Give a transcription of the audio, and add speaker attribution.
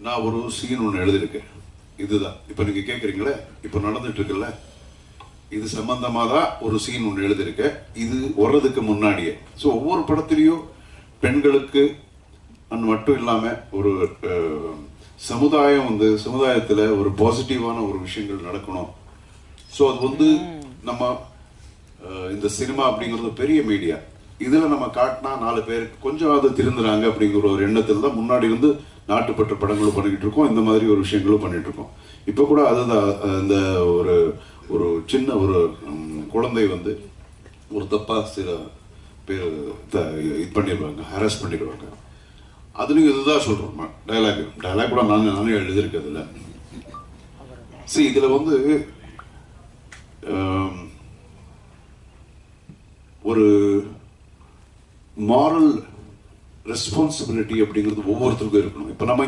Speaker 1: நான் ஒரு சீன் ஒன்று எழுதியிருக்கேன். இதுதான் இப்போ நீங்க கேட்குறீங்களே, இப்போ நடந்துட்டு இருக்குல்ல, இது சம்பந்தமாக தான் ஒரு சீன் ஒன்று எழுதியிருக்கேன். இது வர்றதுக்கு முன்னாடியே. ஸோ ஒவ்வொரு படத்திலையும் பெண்களுக்கு மட்டும் இல்லாமல் ஒரு சமுதாயம் சமுதாயத்தில் ஒரு பாசிட்டிவான ஒரு விஷயங்கள் நடக்கணும். ஸோ அது நம்ம இந்த சினிமா அப்படிங்கிறது பெரிய மீடியா, இதில் நம்ம காட்டினா 4 பேருக்கு கொஞ்சம் அது திருந்துறாங்க அப்படிங்கிற ஒரு எண்ணத்தில் தான் முன்னாடி நாட்டுப்பற்ற படங்களும் பண்ணிக்கிட்டு இருக்கோம், இந்த மாதிரி ஒரு விஷயங்களும் பண்ணிட்டு இருக்கோம். இப்போ கூட அதுதான், இந்த ஒரு ஒரு சின்ன ஒரு குழந்தை ஒரு தப்பா சில பேர் இது பண்ணிடுவாங்க, ஹராஸ் பண்ணிடுவாங்க. அதுலேயும் இதுதான் சொல்கிறோம், டைலாக் கூட நானே எழுதியிருக்கிறதுல. சரி, இதில் ஒரு மாரல் ரெஸ்பான்சிபிலிட்டி அப்படிங்கிறது ஒவ்வொருத்தருக்கும் இருக்கணும். இப்போ நம்ம